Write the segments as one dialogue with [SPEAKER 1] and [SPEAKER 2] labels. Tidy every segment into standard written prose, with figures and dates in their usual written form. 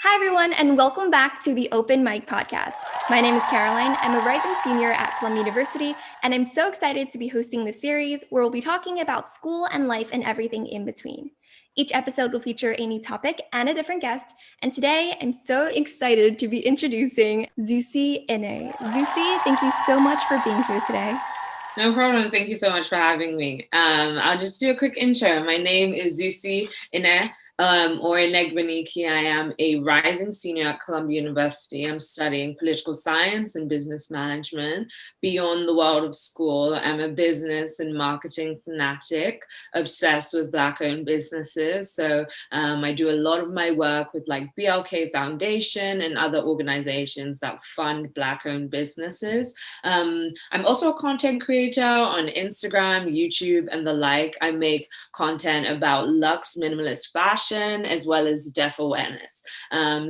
[SPEAKER 1] Hi, everyone, and welcome back to the Open Mic Podcast. My name is Caroline. I'm a rising senior at Columbia University, and I'm so excited to be hosting this series where we'll be talking about school and life and everything in between. Each episode will feature a new topic and a different guest, and today I'm so excited to be introducing Susies Story. Susie, thank you so much for being here today.
[SPEAKER 2] No problem. Thank you so much for having me. I'll just do a quick intro. My name is Susies Story. Or 𝗪𝗪𝗘𝗡. I am a rising senior at Columbia University. I'm studying political science and business management. Beyond the world of school, I'm a business and marketing fanatic, obsessed with Black-owned businesses. So I do a lot of my work with like 𝐏𝐏𝐃 Foundation and other organizations that fund Black-owned businesses. I'm also a content creator on Instagram, YouTube, and the like. I make content about luxe, minimalist fashion, as well as deaf awareness. My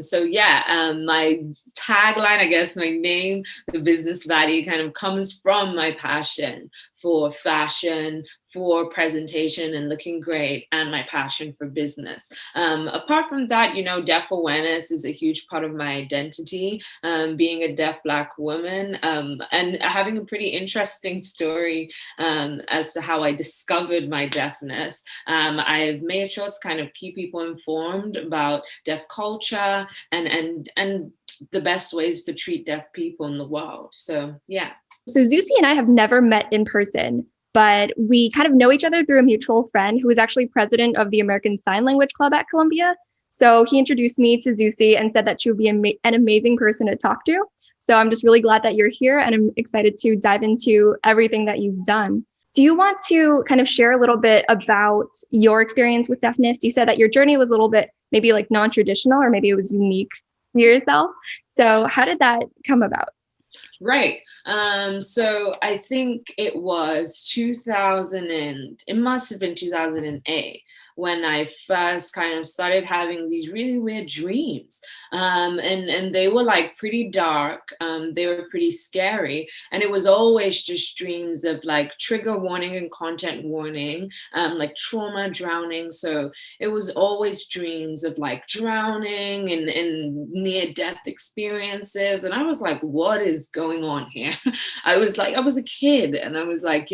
[SPEAKER 2] tagline, I guess, my name, the business Baddie, kind of comes from my passion for fashion, for presentation and looking great, and my passion for business. Apart from that, deaf awareness is a huge part of my identity, being a deaf Black woman, and having a pretty interesting story as to how I discovered my deafness. I've made sure to kind of keep people informed about deaf culture and the best ways to treat deaf people in the world. So, yeah.
[SPEAKER 1] So Susie and I have never met in person, but we kind of know each other through a mutual friend who is actually president of the American Sign Language Club at Columbia. So he introduced me to Susie and said that she would be an amazing person to talk to. So I'm just really glad that you're here, and I'm excited to dive into everything that you've done. Do you want to kind of share a little bit about your experience with deafness? You said that your journey was a little bit maybe like non-traditional, or maybe it was unique to yourself. So how did that come about?
[SPEAKER 2] Right. So I think it was 2000, it must have been 2008 when I first kind of started having these really weird dreams. And they were like pretty dark. They were pretty scary. And it was always just dreams of like trigger warning and content warning, like trauma, drowning. So it was always dreams of like drowning and near-death experiences. And I was like, what is going on here? I was a kid, and I was like,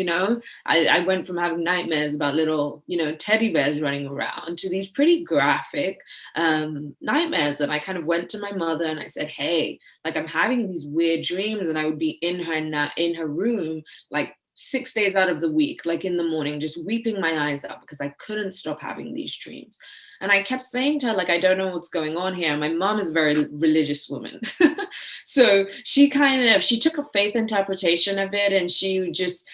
[SPEAKER 2] I went from having nightmares about little, teddy bears running around to these pretty graphic nightmares. And I kind of went to my mother and I said, hey, like I'm having these weird dreams, and I would be in her room like 6 days out of the week, like in the morning, just weeping my eyes out because I couldn't stop having these dreams. And I kept saying to her, like, I don't know what's going on here. My mom is a very religious woman. So she took a faith interpretation of it. And she just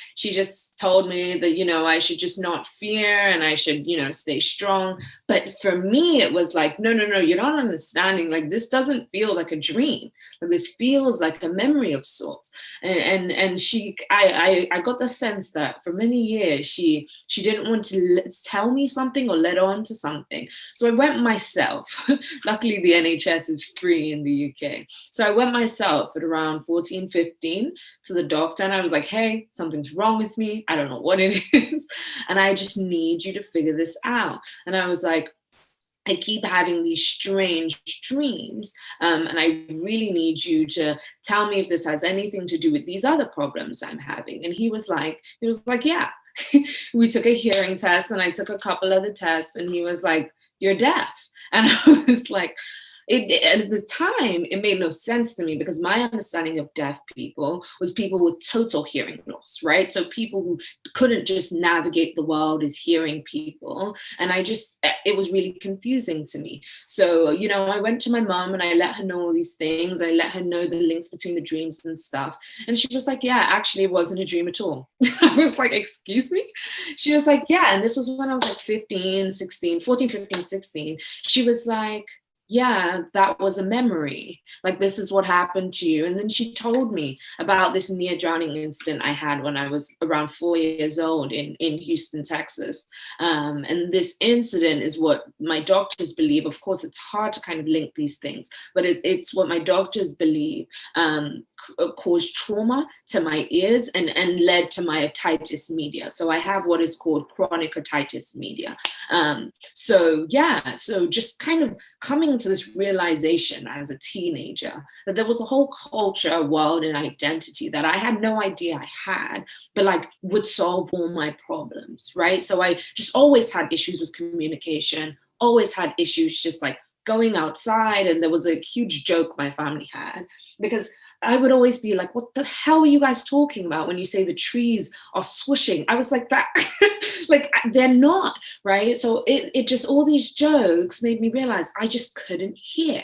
[SPEAKER 2] told me that, I should just not fear and I should, stay strong. But for me, it was like, no, you're not understanding. Like, this doesn't feel like a dream. Like, this feels like a memory of sorts. And I got the sense that for many years, she didn't want to tell me something or let on to something. So I went myself. Luckily, the NHS is free in the UK. So I went myself at around 14, 15 to the doctor, and I was like, hey, something's wrong with me. I don't know what it is. And I just need you to figure this out. And I was like, I keep having these strange dreams, and I really need you to tell me if this has anything to do with these other problems I'm having. And he was like, yeah. We took a hearing test, and I took a couple other tests, and he was like, you're deaf. And I was like, at the time, it made no sense to me because my understanding of deaf people was people with total hearing loss, right? So people who couldn't just navigate the world as hearing people. And it was really confusing to me. So, I went to my mom and I let her know all these things. I let her know the links between the dreams and stuff. And she was like, yeah, actually, it wasn't a dream at all. I was like, excuse me? She was like, yeah. And this was when I was like 14, 15, 16. She was like, yeah, that was a memory. Like, this is what happened to you. And then she told me about this near drowning incident I had when I was around 4 years old in Houston, Texas. And this incident is what my doctors believe. Of course, it's hard to kind of link these things, but it's what my doctors believe caused trauma to my ears and led to my otitis media. So I have what is called chronic otitis media. So just kind of coming coming to this realization as a teenager that there was a whole culture, world, and identity that I had no idea I had, but like would solve all my problems, right? So I just always had issues with communication, always had issues just like going outside. And there was a huge joke my family had, because I would always be like, what the hell are you guys talking about when you say the trees are swooshing? I was like, that, like, they're not, right? So it just, all these jokes made me realize I just couldn't hear.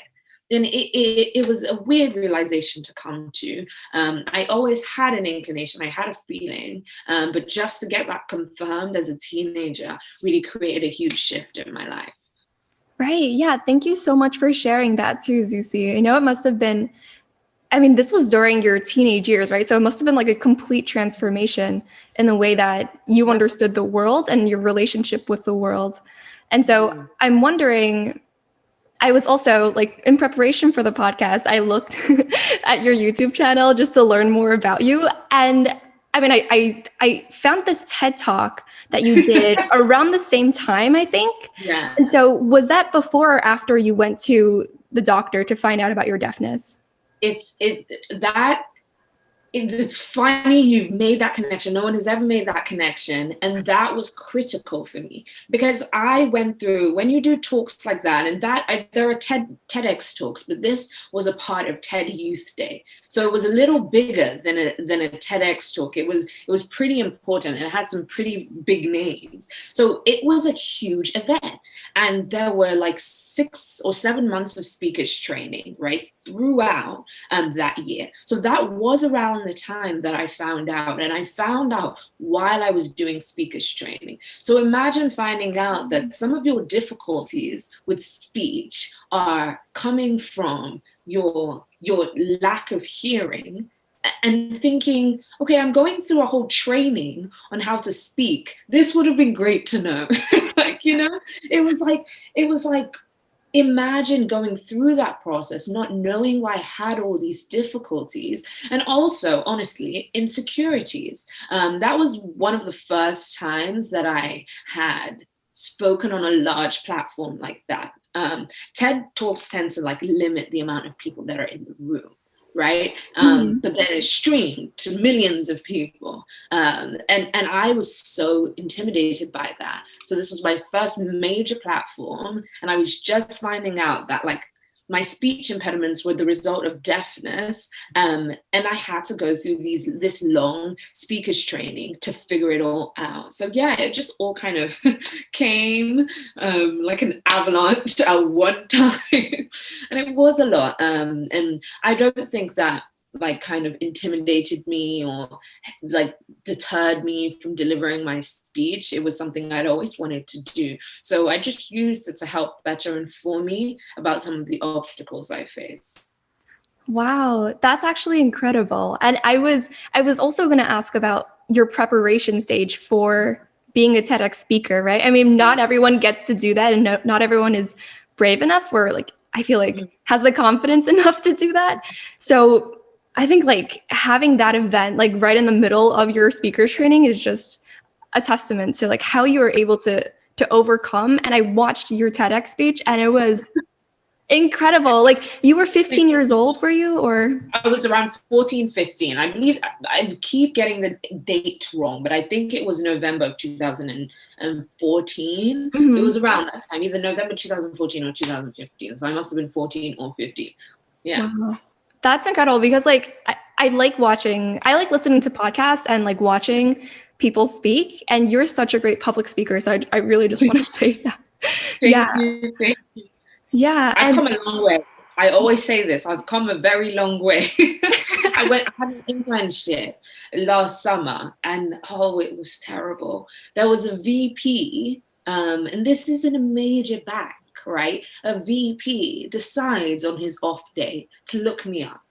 [SPEAKER 2] And it was a weird realization to come to. I always had an inclination, I had a feeling, but just to get that confirmed as a teenager really created a huge shift in my life.
[SPEAKER 1] Right. Yeah. Thank you so much for sharing that too, Susie. I know it must have been, I mean, this was during your teenage years, right? So it must have been like a complete transformation in the way that you understood the world and your relationship with the world. And so I'm wondering, I was also like in preparation for the podcast, I looked at your YouTube channel just to learn more about you. And I mean, I found this TED Talk that you did around the same time, I think.
[SPEAKER 2] Yeah.
[SPEAKER 1] And so was that before or after you went to the doctor to find out about your deafness?
[SPEAKER 2] It's funny you've made that connection. No one has ever made that connection. And that was critical for me, because I went through, when you do talks like that, and there are TEDx talks, but this was a part of TED Youth Day. So it was a little bigger than a TEDx talk. It was pretty important, and it had some pretty big names. So it was a huge event. And there were like 6 or 7 months of speakers training, right, throughout that year. So that was around the time that I found out, and I found out while I was doing speakers training. So imagine finding out that some of your difficulties with speech are coming from your lack of hearing, and thinking, okay, I'm going through a whole training on how to speak. This would have been great to know. Like, you know, it was like, imagine going through that process, not knowing why I had all these difficulties, and also, honestly, insecurities. That was one of the first times that I had spoken on a large platform like that. TED Talks tend to like limit the amount of people that are in the room, right? But then it's streamed to millions of people. And I was so intimidated by that. So this was my first major platform, and I was just finding out that like my speech impediments were the result of deafness. And I had to go through this long speakers training to figure it all out. So yeah, it just all kind of came like an avalanche at one time. And it was a lot. And I don't think that like kind of intimidated me or like deterred me from delivering my speech. It was something I'd always wanted to do. So I just used it to help better inform me about some of the obstacles I face.
[SPEAKER 1] Wow, that's actually incredible. And I was also going to ask about your preparation stage for being a TEDx speaker, right? I mean, not everyone gets to do that, and not everyone is brave enough, or like I feel like has the confidence enough to do that. So I think like having that event like right in the middle of your speaker training is just a testament to like how you were able to overcome. And I watched your TEDx speech, and it was incredible. Like you were 15 years old, were you? Or
[SPEAKER 2] I was around 14, 15. I believe I keep getting the date wrong, but I think it was November of 2014. It was around that time, either November 2014 or 2015. So I must have been 14 or 15. Yeah.
[SPEAKER 1] Wow. That's incredible, because like I like listening to podcasts and like watching people speak, and you're such a great public speaker. So I really just want to say that.
[SPEAKER 2] Thank you.
[SPEAKER 1] Yeah.
[SPEAKER 2] I've come a long way. I always say this, I've come a very long way. I had an internship last summer, and it was terrible. There was a VP, and this is in a major bank, right? A VP decides on his off day to look me up,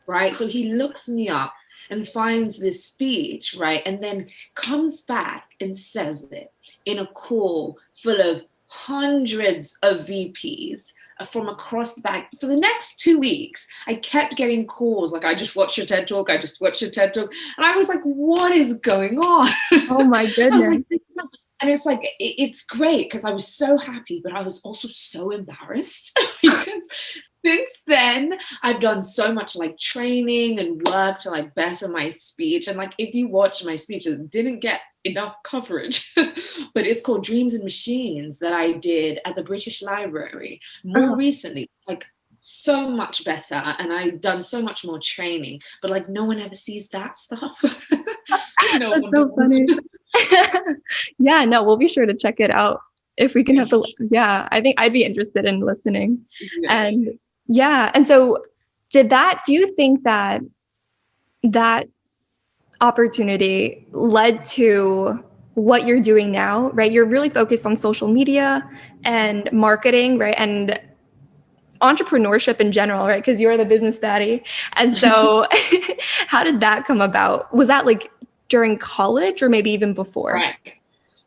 [SPEAKER 2] right? So he looks me up and finds this speech, right? And then comes back and says it in a call full of hundreds of VPs from across the bank. For the next 2 weeks, I kept getting calls like, I just watched your TED Talk, And I was like, what is going on?
[SPEAKER 1] Oh my goodness.
[SPEAKER 2] I was like, And it's like, it's great because I was so happy, but I was also so embarrassed because since then I've done so much like training and work to like better my speech. And like, if you watch my speech, it didn't get enough coverage, but it's called Dreams and Machines, that I did at the British Library more recently, like so much better. And I've done so much more training, but like no one ever sees that stuff. No
[SPEAKER 1] That's
[SPEAKER 2] one
[SPEAKER 1] so
[SPEAKER 2] does.
[SPEAKER 1] funny. Yeah, no, we'll be sure to check it out if we can have the, yeah, I think I'd be interested in listening.
[SPEAKER 2] Yeah.
[SPEAKER 1] And yeah, and so do you think that that opportunity led to what you're doing now, right? You're really focused on social media and marketing, right? And entrepreneurship in general, right? Because you're the business baddie. And so how did that come about? Was that like during college or maybe even before?
[SPEAKER 2] Right.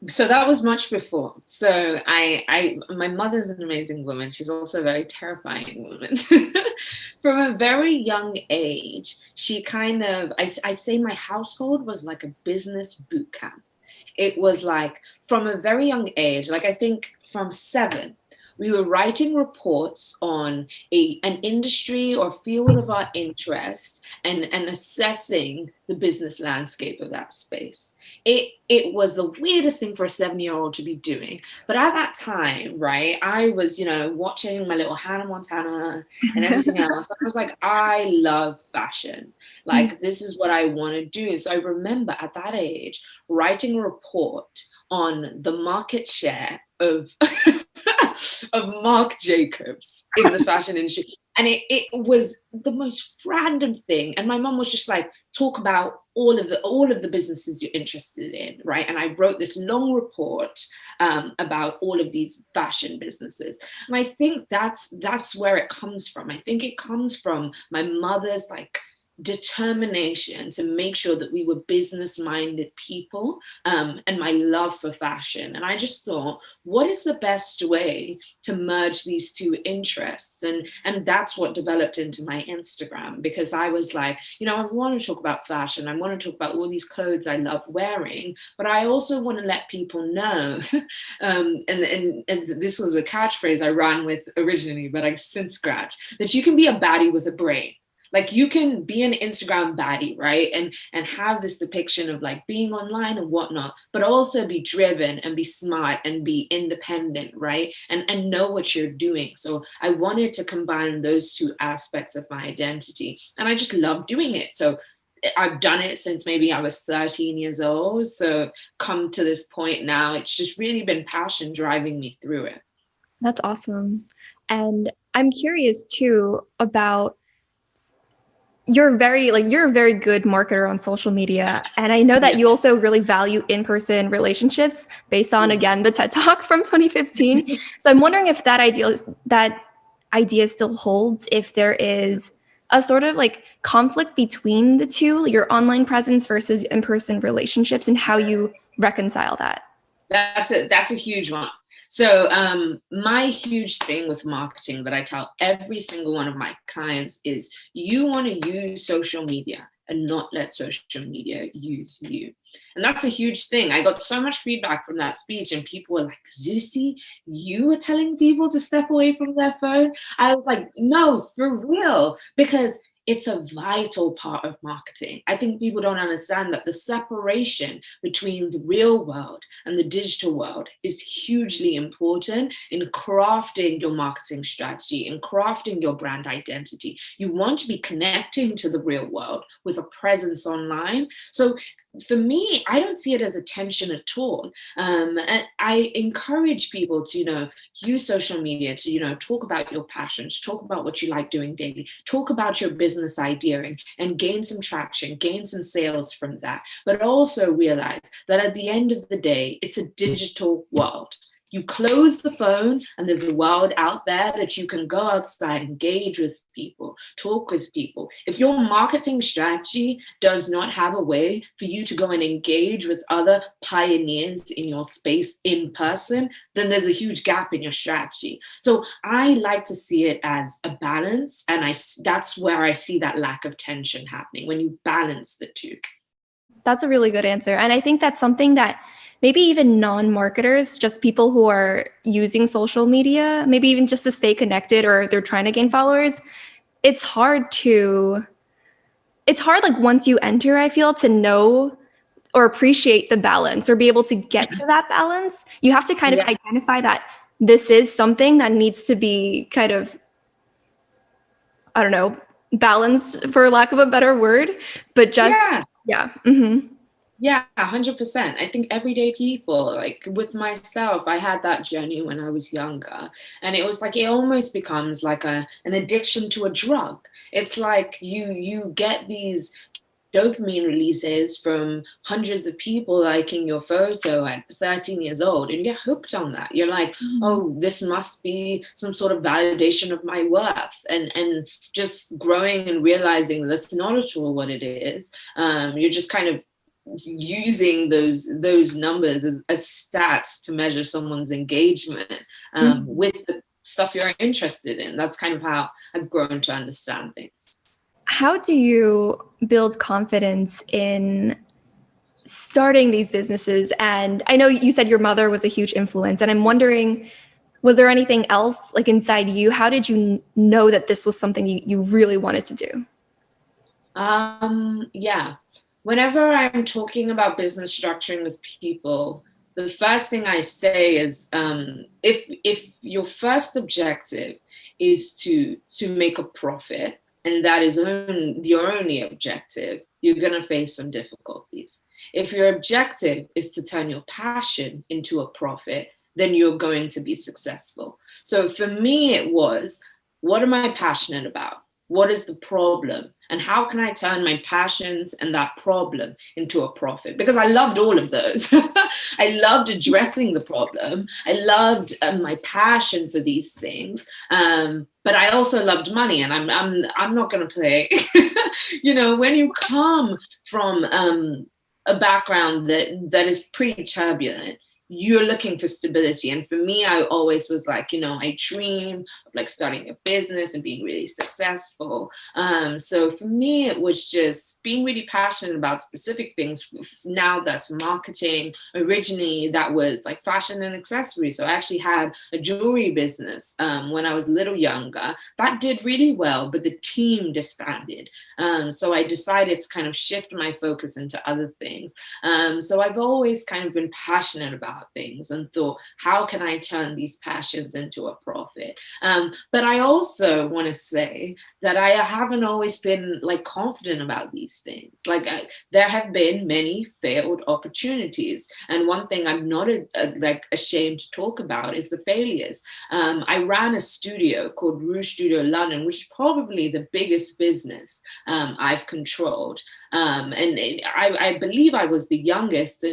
[SPEAKER 2] So that was much before. So my mother's an amazing woman. She's also a very terrifying woman. From a very young age, she kind of, I say my household was like a business boot camp. It was like from a very young age, like I think from 7, we were writing reports on an industry or field of our interest and assessing the business landscape of that space. It was the weirdest thing for a 7-year-old to be doing. But at that time, right, I was, watching my little Hannah Montana and everything else. I was like, I love fashion. Like, this is what I want to do. So I remember at that age, writing a report on the market share of of Marc Jacobs in the fashion industry. And it was the most random thing. And my mum was just like, talk about all of the businesses you're interested in, right? And I wrote this long report about all of these fashion businesses. And I think that's where it comes from. I think it comes from my mother's like determination to make sure that we were business-minded people, and my love for fashion. And I just thought, what is the best way to merge these two interests? And that's what developed into my Instagram, because I was like, I want to talk about fashion. I want to talk about all these clothes I love wearing, but I also want to let people know, and this was a catchphrase I ran with originally, but I since scratched, that you can be a baddie with a brain. Like, you can be an Instagram baddie, right? And have this depiction of like being online and whatnot, but also be driven and be smart and be independent, right? And know what you're doing. So I wanted to combine those two aspects of my identity. And I just love doing it. So I've done it since maybe I was 13 years old. So come to this point now, it's just really been passion driving me through it.
[SPEAKER 1] That's awesome. And I'm curious too about, you're a very good marketer on social media. And I know that you also really value in-person relationships based on, again, the TED Talk from 2015. So I'm wondering if that idea still holds, if there is a sort of like conflict between the two, your online presence versus in-person relationships, and how you reconcile that.
[SPEAKER 2] That's a huge one. So my huge thing with marketing that I tell every single one of my clients is, you want to use social media and not let social media use you. And that's a huge thing. I got so much feedback from that speech, and people were like, Susie, you were telling people to step away from their phone? I was like, no, for real, because it's a vital part of marketing. I think people don't understand that the separation between the real world and the digital world is hugely important in crafting your marketing strategy and crafting your brand identity. You want to be connecting to the real world with a presence online. So for me, I don't see it as a tension at all. And I encourage people to, use social media to, talk about your passions, talk about what you like doing daily, talk about your business idea and gain some traction, gain some sales from that. But also realize that at the end of the day, it's a digital world. You close the phone and there's a world out there that you can go outside, engage with people, talk with people. If your marketing strategy does not have a way for you to go and engage with other pioneers in your space in person, then there's a huge gap in your strategy. So I like to see it as a balance. And that's where I see that lack of tension happening, when you balance the two.
[SPEAKER 1] That's a really good answer. And I think that's something that maybe even non-marketers, just people who are using social media, maybe even just to stay connected or they're trying to gain followers, it's hard like once you enter, I feel, to know or appreciate the balance or be able to get to that balance. You have to kind of identify that this is something that needs to be kind of, I don't know, balanced, for lack of a better word, but just, yeah.
[SPEAKER 2] Yeah, 100%. I think everyday people, like with myself, I had that journey when I was younger, and it was like it almost becomes like an addiction to a drug. It's like you get these dopamine releases from hundreds of people liking your photo at 13 years old, and you're hooked on that. You're like, oh, this must be some sort of validation of my worth, and just growing and realizing that's not at all what it is. You're just kind of using those numbers as stats to measure someone's engagement with the stuff you're interested in. That's kind of how I've grown to understand things.
[SPEAKER 1] How do you build confidence in starting these businesses? And I know you said your mother was a huge influence, and I'm wondering, was there anything else like inside you? How did you know that this was something you really wanted to do?
[SPEAKER 2] Yeah. Whenever I'm talking about business structuring with people, the first thing I say is, if your first objective is to make a profit, and that is your only objective, you're going to face some difficulties. If your objective is to turn your passion into a profit, then you're going to be successful. So for me, it was, what am I passionate about? What is the problem? And how can I turn my passions and that problem into a profit? Because I loved all of those. I loved addressing the problem. I loved my passion for these things. But I also loved money, and I'm not going to play. When you come from a background that is pretty turbulent, you're looking for stability. And for me, I always was like, I dream of like starting a business and being really successful. So for me, it was just being really passionate about specific things. Now that's marketing. Originally, that was like fashion and accessories. So I actually had a jewelry business when I was a little younger. That did really well, but the team disbanded. So I decided to kind of shift my focus into other things. So I've always kind of been passionate about things and thought, how can I turn these passions into a profit? But I also want to say that I haven't always been like confident about these things. Like there have been many failed opportunities, and one thing I'm not ashamed to talk about is the failures. I ran a studio called Rouge Studio London, which is probably the biggest business I've controlled, and I believe I was the youngest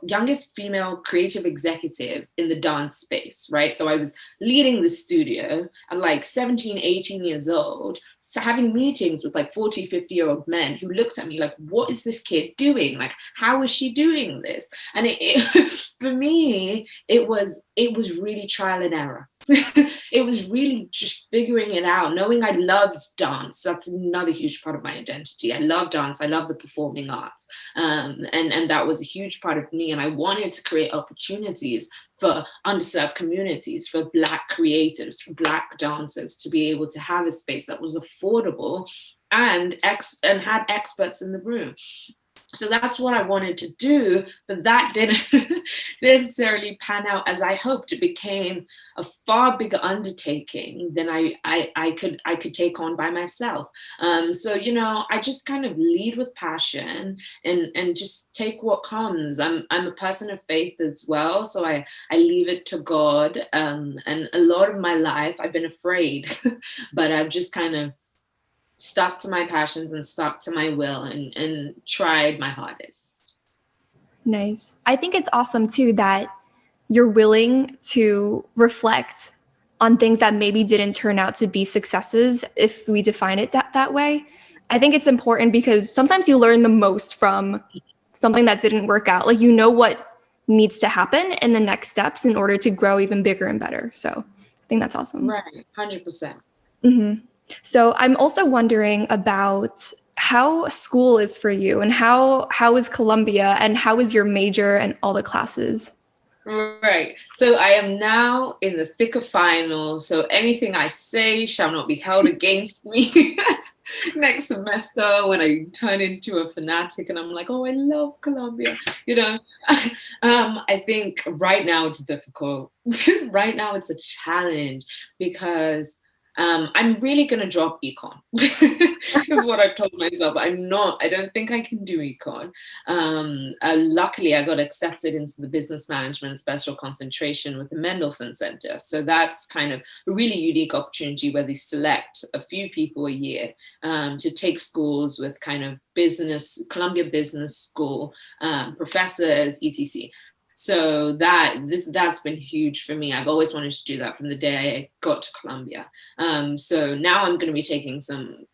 [SPEAKER 2] youngest female creative executive in the dance space, right? So I was leading the studio at like 17, 18 years old, so having meetings with like 40, 50-year-old men who looked at me like, what is this kid doing? Like, how is she doing this? And for me, it was really trial and error. It was really just figuring it out, knowing I loved dance. That's another huge part of my identity. I love dance. I love the performing arts. And that was a huge part of me. And I wanted to create opportunities for underserved communities, for Black creatives, for Black dancers to be able to have a space that was affordable and had experts in the room. So that's what I wanted to do, but that didn't necessarily pan out as I hoped. It became a far bigger undertaking than I could take on by myself. So, I just kind of lead with passion and just take what comes. I'm a person of faith as well, so I leave it to God. And a lot of my life I've been afraid, but I've just kind of stuck to my passions and stuck to my will and tried my hardest.
[SPEAKER 1] Nice. I think it's awesome too that you're willing to reflect on things that maybe didn't turn out to be successes, if we define it that way. I think it's important because sometimes you learn the most from something that didn't work out. Like, what needs to happen in the next steps in order to grow even bigger and better. So I think that's awesome.
[SPEAKER 2] Right. 100%.
[SPEAKER 1] So I'm also wondering about how school is for you, and how is Columbia, and how is your major and all the classes?
[SPEAKER 2] Right. So I am now in the thick of finals. So anything I say shall not be held against me next semester when I turn into a fanatic and I'm like, oh, I love Columbia. You know, I think right now it's difficult. Right now it's a challenge because I'm really going to drop econ. Is what I've told myself. I don't think I can do econ. Luckily, I got accepted into the business management special concentration with the Mendelssohn Center. So that's kind of a really unique opportunity where they select a few people a year to take schools with kind of Columbia Business School professors, etc. So that's been huge for me. I've always wanted to do that from the day I got to Columbia. So now I'm going to be taking some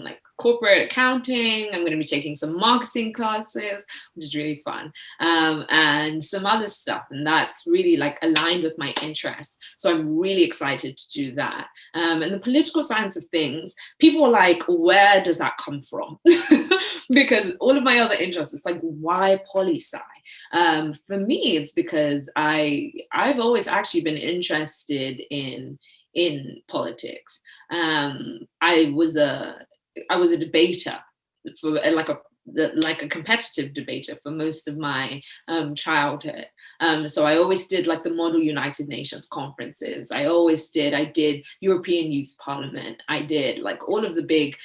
[SPEAKER 2] like corporate accounting. I'm going to be taking some marketing classes, which is really fun, and some other stuff. And that's really like aligned with my interests. So I'm really excited to do that. And the political science of things, people are like, where does that come from? Because all of my other interests, it's like, why poli-sci? For me, it's because I've always actually been interested in politics. I was a debater for like a competitive debater for most of my childhood. So I always did like the Model United Nations conferences. I did European Youth Parliament. I did like all of the big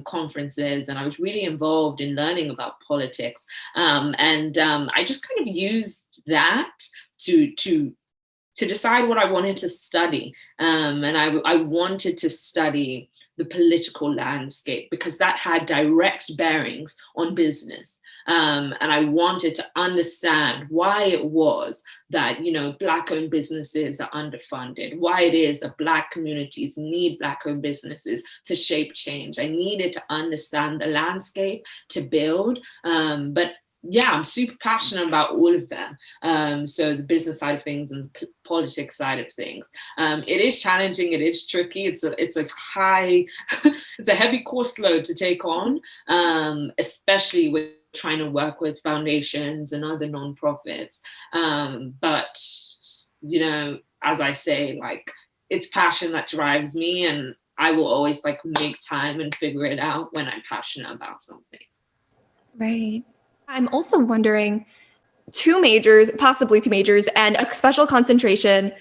[SPEAKER 2] conferences, and I was really involved in learning about politics. I just kind of used that to decide what I wanted to study. And I wanted to study the political landscape because that had direct bearings on business. And I wanted to understand why it was that, Black-owned businesses are underfunded, why it is that Black communities need Black-owned businesses to shape change. I needed to understand the landscape to build, but yeah, I'm super passionate about all of them. So the business side of things and the politics side of things. It is challenging. It is tricky. It's a high, it's a heavy course load to take on, especially with trying to work with foundations and other nonprofits. But, as I say, like, it's passion that drives me, and I will always like make time and figure it out when I'm passionate about something.
[SPEAKER 1] Right. I'm also wondering, possibly two majors, and a special concentration,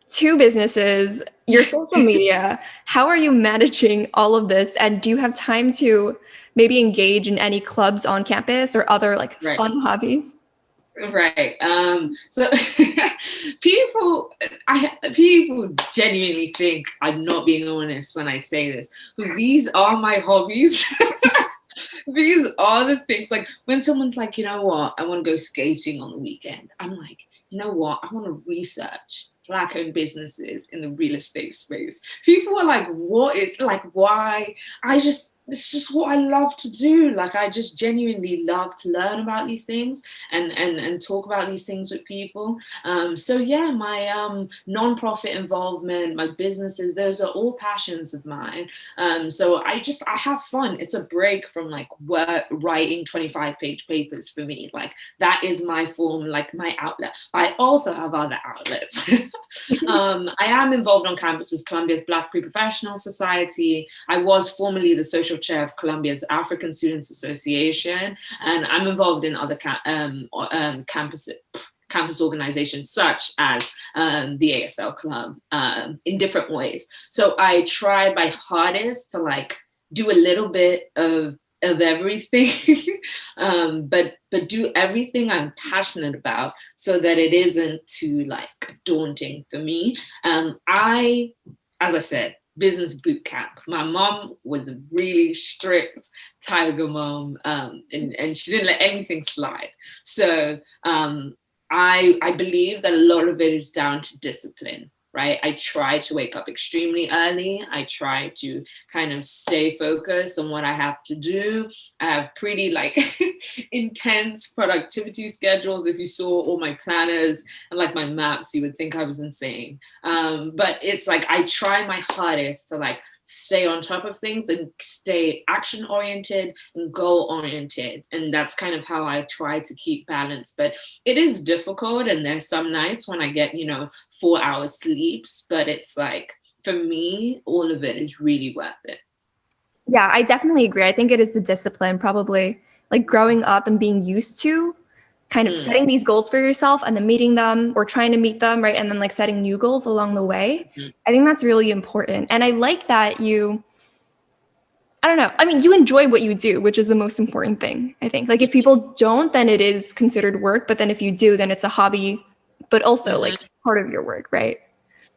[SPEAKER 1] two businesses, your social media. How are you managing all of this? And do you have time to maybe engage in any clubs on campus or other fun hobbies?
[SPEAKER 2] Right. So people genuinely think I'm not being honest when I say this, but these are my hobbies. These are the things, like when someone's like, you know what, I want to go skating on the weekend. I'm like, you know what, I want to research Black-owned businesses in the real estate space. People are like, why? It's just what I love to do. Like, I just genuinely love to learn about these things and talk about these things with people. So yeah, my nonprofit involvement, my businesses, those are all passions of mine. So I have fun. It's a break from like work, writing 25-page papers for me. Like, that is my form, like my outlet. I also have other outlets. I am involved on campus with Columbia's Black Pre-Professional Society. I was formerly the social chair of Columbia's African Students Association, and I'm involved in other campus organizations such as the ASL Club in different ways. So I try my hardest to like do a little bit of everything, but do everything I'm passionate about so that it isn't too like daunting for me. As I said, business boot camp. My mom was a really strict tiger mom, and she didn't let anything slide. So I believe that a lot of it is down to discipline, right? I try to wake up extremely early. I try to kind of stay focused on what I have to do. I have pretty like intense productivity schedules. If you saw all my planners and like my maps, you would think I was insane. But it's like, I try my hardest to like stay on top of things and stay action oriented and goal oriented. And that's kind of how I try to keep balance. But it is difficult, and there's some nights when I get, 4 hours sleeps, but it's like, for me, all of it is really worth it.
[SPEAKER 1] Yeah, I definitely agree. I think it is the discipline, probably like growing up and being used to kind of setting these goals for yourself and then meeting them or trying to meet them, right? And then like setting new goals along the way. I think that's really important. And I like that you enjoy what you do, which is the most important thing, I think. Like if people don't, then it is considered work. But then if you do, then it's a hobby, but also like part of your work, right?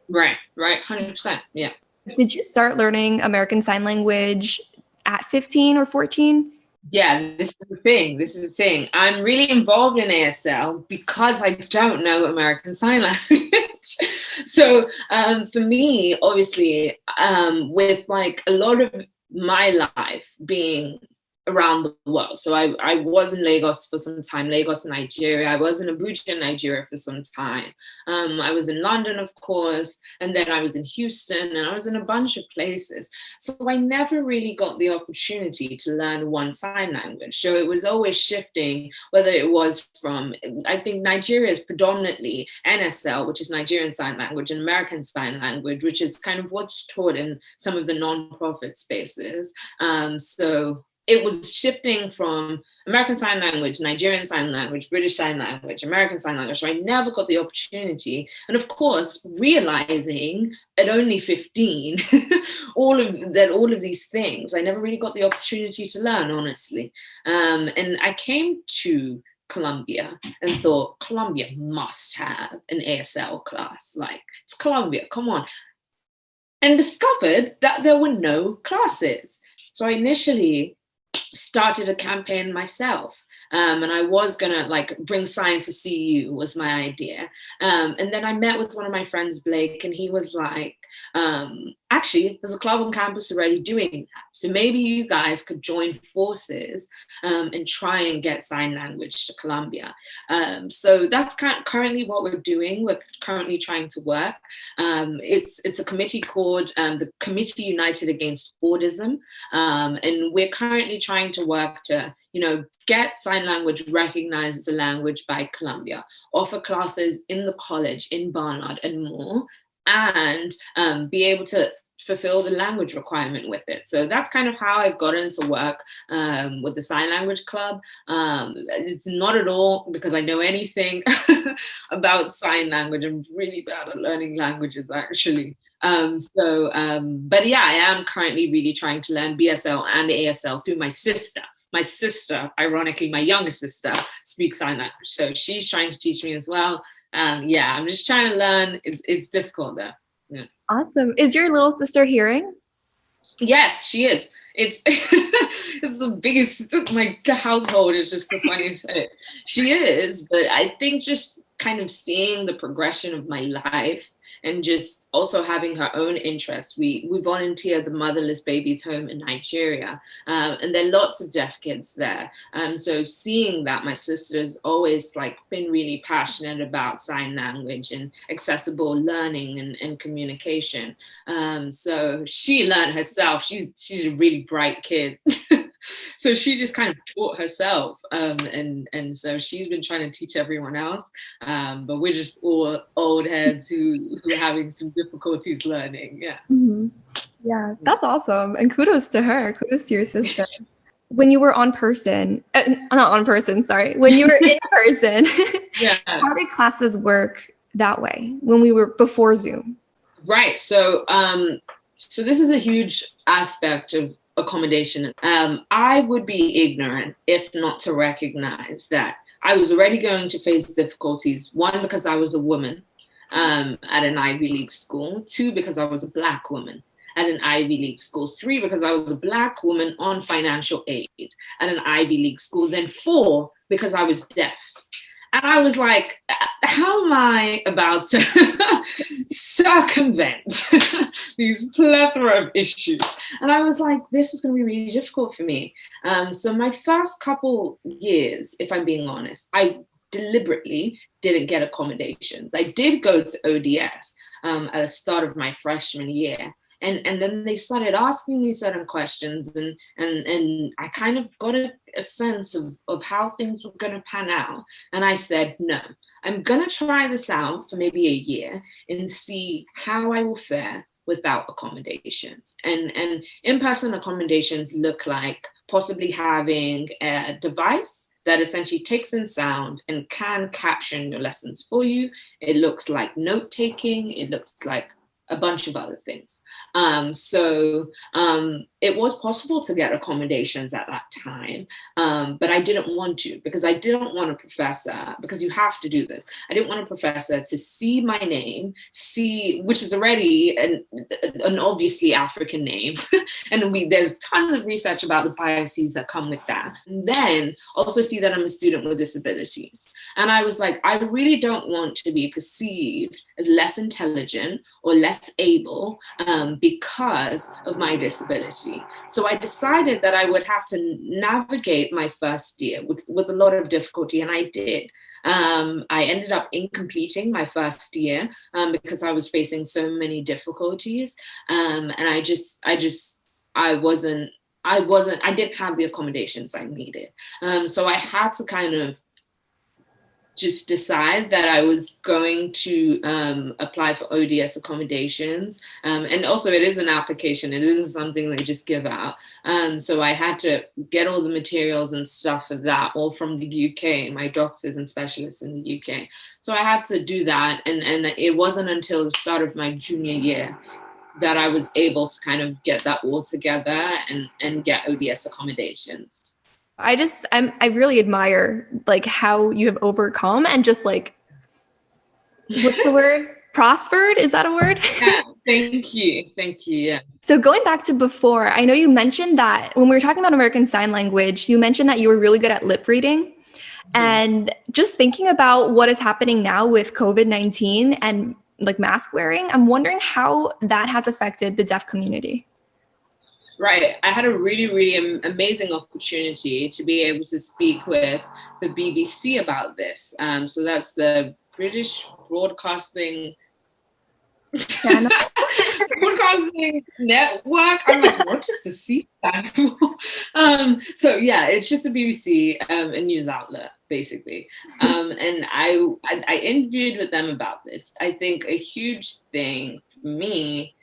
[SPEAKER 2] Right. 100%. Yeah.
[SPEAKER 1] Did you start learning American Sign Language at 15 or 14?
[SPEAKER 2] Yeah, this is the thing. I'm really involved in ASL because I don't know American Sign Language. So for me, obviously, with like a lot of my life being around the world. So I was in Lagos for some time, Lagos, Nigeria. I was in Abuja, Nigeria for some time. I was in London, of course, and then I was in Houston, and I was in a bunch of places. So I never really got the opportunity to learn one sign language. So it was always shifting, whether it was from, I think Nigeria is predominantly NSL, which is Nigerian Sign Language, and American Sign Language, which is kind of what's taught in some of the nonprofit spaces. So it was shifting from American Sign Language, Nigerian Sign Language, British Sign Language, American Sign Language. So I never got the opportunity. And of course, realizing at only 15, all of these things, I never really got the opportunity to learn, honestly. And I came to Columbia and thought, Columbia must have an ASL class. Like, it's Columbia, come on. And discovered that there were no classes. So I initially started a campaign myself, and I was gonna like bring science to CU was my idea, and then I met with one of my friends, Blake, and he was like, actually there's a club on campus already doing that, so maybe you guys could join forces and try and get sign language to Columbia. So that's currently what we're doing. We're currently trying to work. It's a committee called the Committee United Against Autism, and we're currently trying to work to, get sign language recognized as a language by Columbia, offer classes in the college, in Barnard and more, and be able to fulfill the language requirement with it. So that's kind of how I've gotten to work with the Sign Language Club. It's not at all because I know anything about sign language. I'm really bad at learning languages, actually. But yeah, I am currently really trying to learn BSL and ASL through my sister. My sister, ironically, my younger sister, speaks sign language. So she's trying to teach me as well. Yeah, I'm just trying to learn. It's difficult though. Yeah.
[SPEAKER 1] Awesome. Is your little sister hearing?
[SPEAKER 2] Yes, she is. It's it's the biggest. My household is just the funniest thing. She is, but I think just kind of seeing the progression of my life and just also having her own interests. We volunteer the Motherless Babies Home in Nigeria, and there are lots of deaf kids there. So seeing that, my sister's always like been really passionate about sign language and accessible learning and communication. So she learned herself. She's a really bright kid. So she just kind of taught herself, and so she's been trying to teach everyone else, but we're just all old heads who are having some difficulties learning. Yeah.
[SPEAKER 1] Mm-hmm. Yeah, that's awesome, and kudos to her. Kudos to your sister. When you were when you were in person,
[SPEAKER 2] Yeah.
[SPEAKER 1] How did classes work that way when we were before Zoom?
[SPEAKER 2] Right. So this is a huge aspect of accommodation. I would be ignorant if not to recognize that I was already going to face difficulties. One, because I was a woman at an Ivy League school. Two, because I was a Black woman at an Ivy League school. Three, because I was a Black woman on financial aid at an Ivy League school. Then four, because I was deaf. And I was like, how am I about to circumvent these plethora of issues? And I was like, this is going to be really difficult for me. So my first couple years, if I'm being honest, I deliberately didn't get accommodations. I did go to ODS at the start of my freshman year. And then they started asking me certain questions, and I kind of got a sense of how things were going to pan out. And I said, no, I'm going to try this out for maybe a year and see how I will fare without accommodations. And in-person accommodations look like possibly having a device that essentially takes in sound and can caption your lessons for you. It looks like note-taking. It looks like a bunch of other things. So it was possible to get accommodations at that time, but I didn't want to, because I didn't want a professor, because you have to do this. I didn't want a professor to see my name, which is already an obviously African name. And there's tons of research about the biases that come with that. And then also see that I'm a student with disabilities. And I was like, I really don't want to be perceived as less intelligent or less able because of my disability. So I decided that I would have to navigate my first year with a lot of difficulty, and I did. I ended up incompleting my first year because I was facing so many difficulties, and I didn't have the accommodations I needed. So I had to kind of just decide that I was going to apply for ODS accommodations. And also it is an application. It isn't something they just give out. So I had to get all the materials and stuff for that, all from the UK, my doctors and specialists in the UK. So I had to do that. And it wasn't until the start of my junior year that I was able to kind of get that all together and get ODS accommodations.
[SPEAKER 1] I really admire like how you have overcome and just like, what's the word? Prospered? Is that a word?
[SPEAKER 2] Yeah, thank you. Yeah.
[SPEAKER 1] So going back to before, I know you mentioned that when we were talking about American Sign Language, you mentioned that you were really good at lip reading. And just thinking about what is happening now with COVID-19 and like mask wearing, I'm wondering how that has affected the deaf community.
[SPEAKER 2] Right. I had a really, really amazing opportunity to be able to speak with the BBC about this. So that's the British Broadcasting Broadcasting Network. I'm like, what does the C stand for? So yeah, it's just the BBC, a news outlet, basically. And I interviewed with them about this. I think a huge thing for me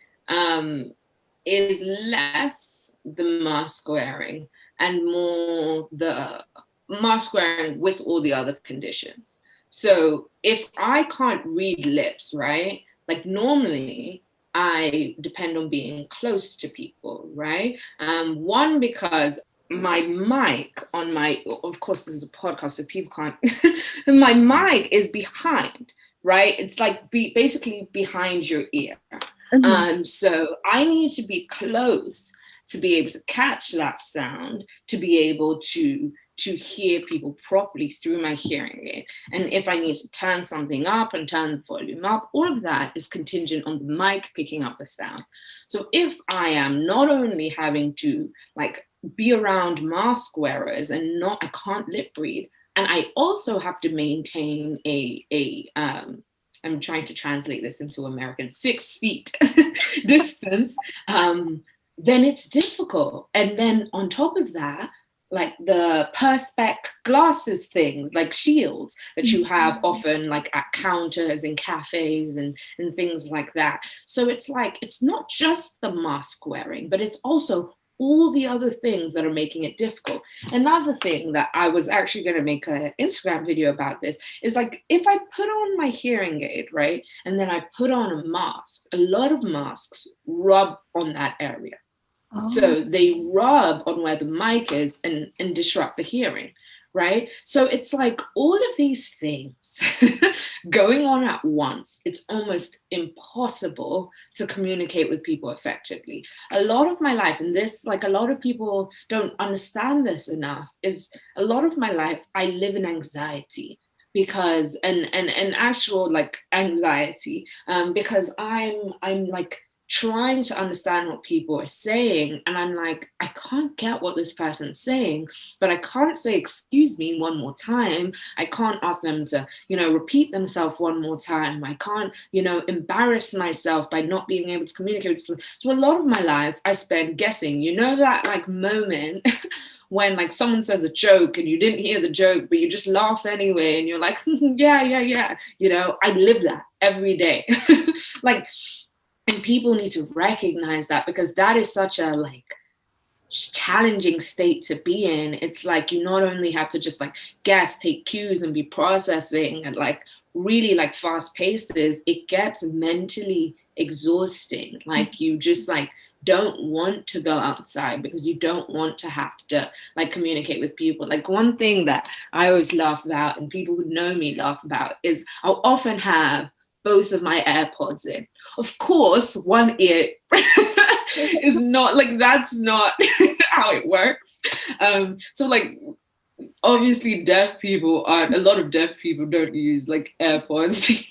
[SPEAKER 2] is less the mask wearing and more the mask wearing with all the other conditions. So if I can't read lips, right? Like normally I depend on being close to people, right? One, because my mic on my, of course this is a podcast so people can't, my mic is behind, right? It's like basically behind your ear. Mm-hmm. So I need to be close to be able to catch that sound, to be able to hear people properly through my hearing aid. And if I need to turn something up and turn the volume up, all of that is contingent on the mic picking up the sound. So if I am not only having to like be around mask wearers and I can't lip read, and I also have to maintain I'm trying to translate this into American, 6 feet distance, then it's difficult. And then on top of that, like the perspex glasses things, like shields that you have often like at counters in cafes and things like that. So it's like, it's not just the mask wearing, but it's also all the other things that are making it difficult. Another thing that I was actually going to make an Instagram video about this is like, if I put on my hearing aid, right, and then I put on a mask, a lot of masks rub on that area. Oh. So they rub on where the mic is and disrupt the hearing, right? So it's like all of these things going on at once. It's almost impossible to communicate with people effectively. A lot of my life, and this, like a lot of people don't understand this enough, is a lot of my life I live in anxiety because, and actual like anxiety, because I'm like trying to understand what people are saying. And I'm like, I can't get what this person's saying, but I can't say, excuse me, one more time. I can't ask them to, repeat themselves one more time. I can't, embarrass myself by not being able to communicate. So a lot of my life I spent guessing, that like moment when like someone says a joke and you didn't hear the joke, but you just laugh anyway. And you're like, yeah. I live that every day. Like, and people need to recognize that, because that is such a like challenging state to be in. It's like you not only have to just like guess, take cues and be processing at like really like fast paces, it gets mentally exhausting. Like you just like don't want to go outside because you don't want to have to like communicate with people. Like one thing that I always laugh about, and people who know me laugh about, is I'll often have both of my AirPods in. Of course, one ear is not like, that's not how it works. So like, obviously a lot of deaf people don't use like AirPods.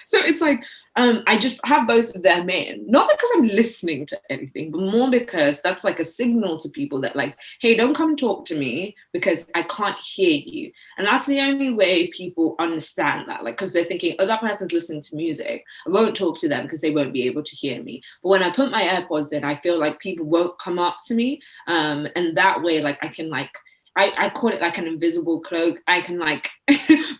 [SPEAKER 2] So it's like, I just have both of them in, not because I'm listening to anything, but more because that's like a signal to people that like, hey, don't come talk to me because I can't hear you. And that's the only way people understand that, like, because they're thinking, oh, that person's listening to music, I won't talk to them because they won't be able to hear me. But when I put my AirPods in, I feel like people won't come up to me. And that way, like, I can like, I call it like an invisible cloak. I can like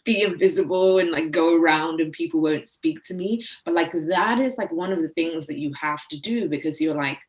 [SPEAKER 2] be invisible and like go around and people won't speak to me. But like that is like one of the things that you have to do, because you're like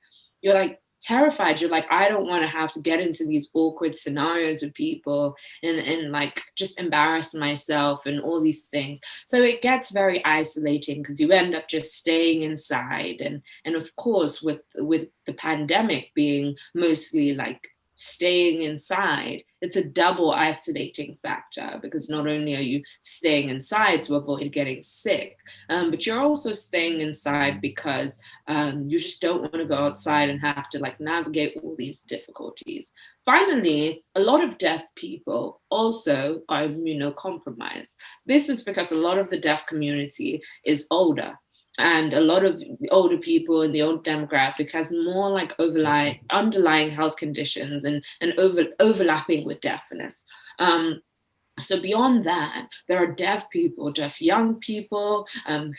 [SPEAKER 2] terrified. You're like, I don't want to have to get into these awkward scenarios with people and like just embarrass myself and all these things. So it gets very isolating because you end up just staying inside. And of course, with the pandemic being mostly like staying inside, it's a double isolating factor, because not only are you staying inside to avoid getting sick, but you're also staying inside because you just don't want to go outside and have to like navigate all these difficulties. Finally, a lot of deaf people also are immunocompromised. This is because a lot of the deaf community is older. And a lot of older people in the old demographic has more like underlying health conditions and overlapping with deafness. So beyond that, there are deaf people, deaf young people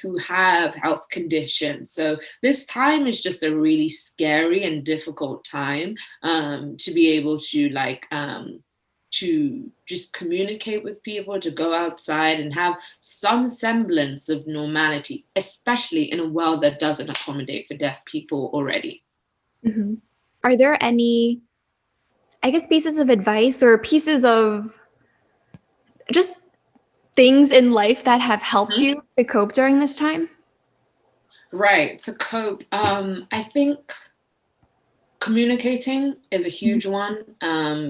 [SPEAKER 2] who have health conditions. So this time is just a really scary and difficult time to be able to like to just communicate with people, to go outside and have some semblance of normality, especially in a world that doesn't accommodate for deaf people already.
[SPEAKER 1] Mm-hmm. Are there any, I guess, pieces of advice or pieces of just things in life that have helped you to cope during this time?
[SPEAKER 2] Right, to cope. I think communicating is a huge one,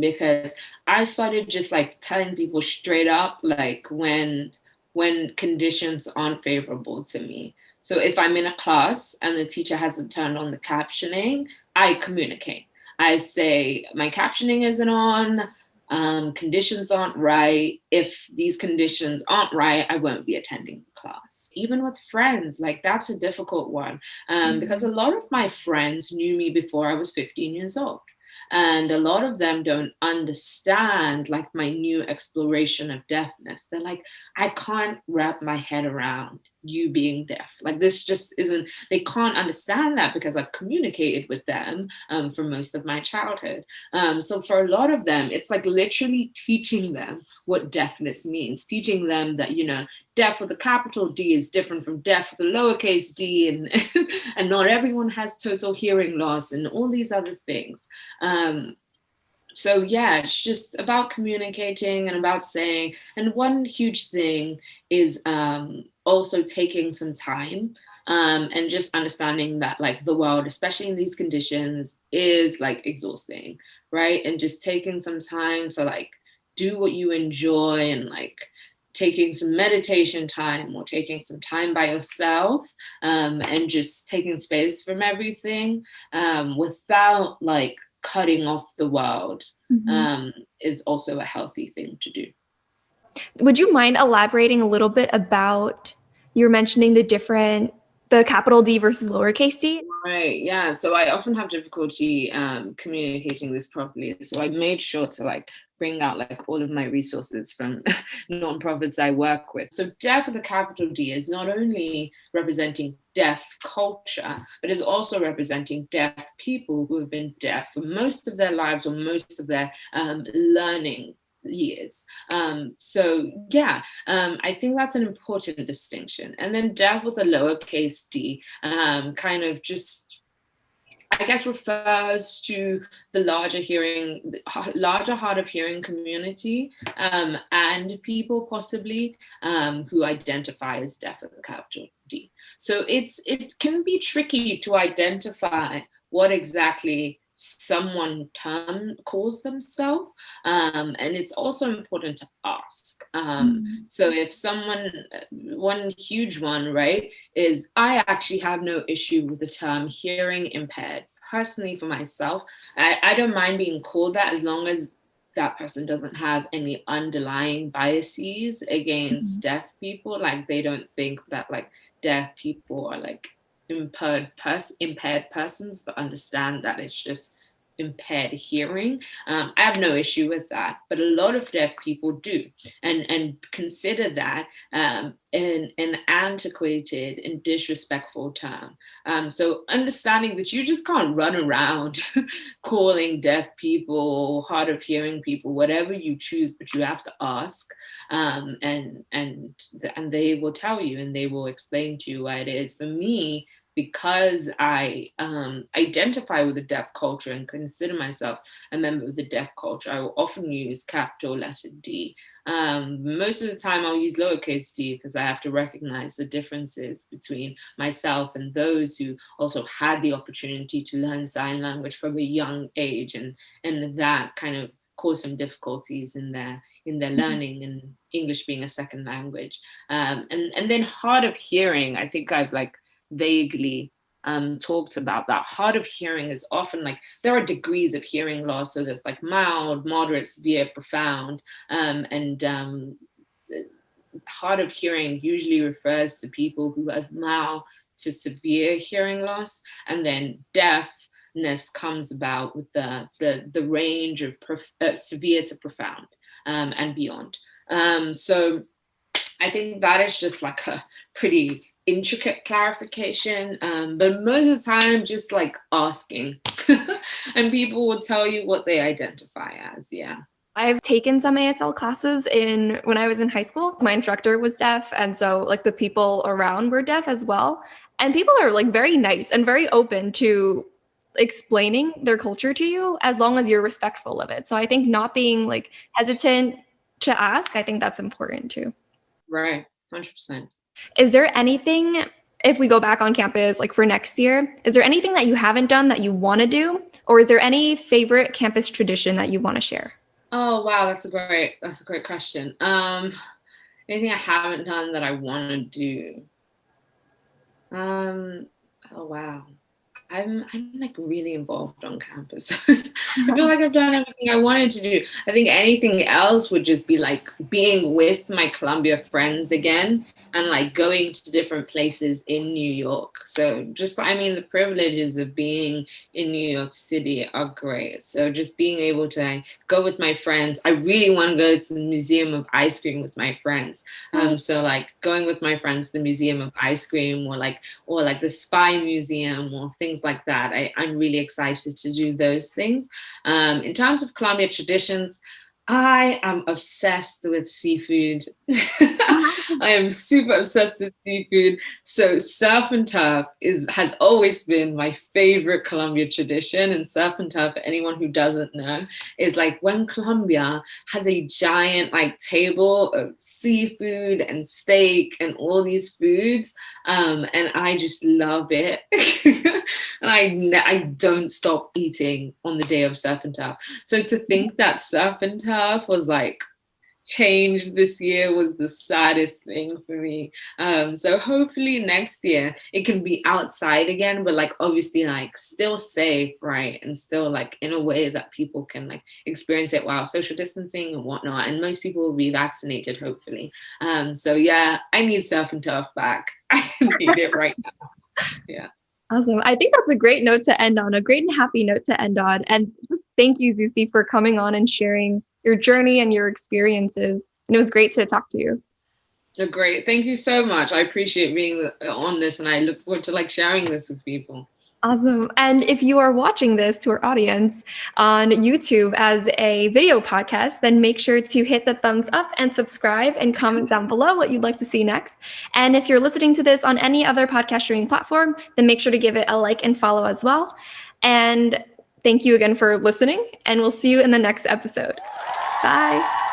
[SPEAKER 2] because I started just like telling people straight up, like when conditions aren't favorable to me. So if I'm in a class and the teacher hasn't turned on the captioning, I communicate. I say, my captioning isn't on, conditions aren't right. If these conditions aren't right, I won't be attending the class. Even with friends, like that's a difficult one, because a lot of my friends knew me before I was 15 years old. And a lot of them don't understand like my new exploration of deafness. They're like, I can't wrap my head around you being deaf. Like this just isn't, they can't understand that because I've communicated with them for most of my childhood. So for a lot of them, it's like literally teaching them what deafness means, teaching them that, deaf with a capital D is different from deaf with a lowercase d, and not everyone has total hearing loss and all these other things. So yeah, it's just about communicating and about saying. And one huge thing is also taking some time and just understanding that like the world, especially in these conditions, is like exhausting, right? And just taking some time to like do what you enjoy, and like taking some meditation time or taking some time by yourself, and just taking space from everything without like cutting off the world, is also a healthy thing to do.
[SPEAKER 1] Would you mind elaborating a little bit about, you were mentioning the different the capital D versus lowercase d?
[SPEAKER 2] Right, yeah. So I often have difficulty communicating this properly. So I made sure to like bring out like all of my resources from nonprofits I work with. So deaf with a capital D is not only representing deaf culture, but is also representing deaf people who have been deaf for most of their lives or most of their learning years. So yeah, I think that's an important distinction. And then deaf with a lowercase d kind of just, I guess, refers to the larger hard of hearing community and people possibly who identify as deaf with a capital D. So it can be tricky to identify what exactly someone calls themselves, and it's also important to ask. So if one huge one, right, is I actually have no issue with the term hearing impaired. Personally, for myself, I don't mind being called that as long as that person doesn't have any underlying biases against deaf people. Like they don't think that like deaf people are like impaired persons, but understand that it's just impaired hearing. I have no issue with that, but a lot of deaf people do, and consider that an antiquated and disrespectful term. So understanding that you just can't run around calling deaf people, hard of hearing people, whatever you choose, but you have to ask, and they will tell you and they will explain to you why it is. For me, because I identify with the deaf culture and consider myself a member of the deaf culture, I will often use capital letter D. Most of the time I'll use lowercase d because I have to recognize the differences between myself and those who also had the opportunity to learn sign language from a young age, and that kind of caused some difficulties in their learning, and English being a second language. And then hard of hearing, I think I've like vaguely talked about that. Hard of hearing is often like, there are degrees of hearing loss. So there's like mild, moderate, severe, profound, and hard of hearing usually refers to people who have mild to severe hearing loss. And then deafness comes about with the range of severe to profound and beyond. So I think that is just like a pretty intricate clarification, but most of the time just like asking and people will tell you what they identify as. Yeah,
[SPEAKER 1] I've taken some ASL classes when I was in high school. My instructor was deaf, and so like the people around were deaf as well, and people are like very nice and very open to explaining their culture to you as long as you're respectful of it. So I think not being like hesitant to ask, I think that's important too.
[SPEAKER 2] Right, 100%.
[SPEAKER 1] Is there anything, if we go back on campus, like for next year, is there anything that you haven't done that you want to do? Or is there any favorite campus tradition that you want to share?
[SPEAKER 2] Oh, wow. That's a great question. Anything I haven't done that I want to do? Oh, wow. I'm like really involved on campus. I feel like I've done everything I wanted to do. I think anything else would just be like being with my Columbia friends again and like going to different places in New York. So just, I mean, the privileges of being in New York City are great. So just being able to like, go with my friends. I really want to go to the Museum of Ice Cream with my friends. So like going with my friends to the Museum of Ice Cream or like the Spy Museum or things like that. I'm really excited to do those things. In terms of Columbia traditions, I am obsessed with seafood. I am super obsessed with seafood. So surf and turf has always been my favorite Columbia tradition. And surf and turf, for anyone who doesn't know, is like when Columbia has a giant like table of seafood and steak and all these foods. And I just love it. And I don't stop eating on the day of surf and turf. So to think that surf and turf was like changed this year was the saddest thing for me. So hopefully next year it can be outside again, but like obviously like still safe, right? And still like in a way that people can like experience it while social distancing and whatnot. And most people will be vaccinated, hopefully. So yeah, I need surf and turf back. I need it right now. Yeah.
[SPEAKER 1] Awesome. I think that's a great note to end on, a great and happy note to end on. And just thank you, Susie, for coming on and sharing your journey and your experiences. And it was great to talk to you.
[SPEAKER 2] You're great. Thank you so much. I appreciate being on this, and I look forward to like sharing this with people.
[SPEAKER 1] Awesome. And if you are watching this to our audience on YouTube as a video podcast, then make sure to hit the thumbs up and subscribe and comment down below what you'd like to see next. And if you're listening to this on any other podcast streaming platform, then make sure to give it a like and follow as well. And thank you again for listening, and we'll see you in the next episode. Bye.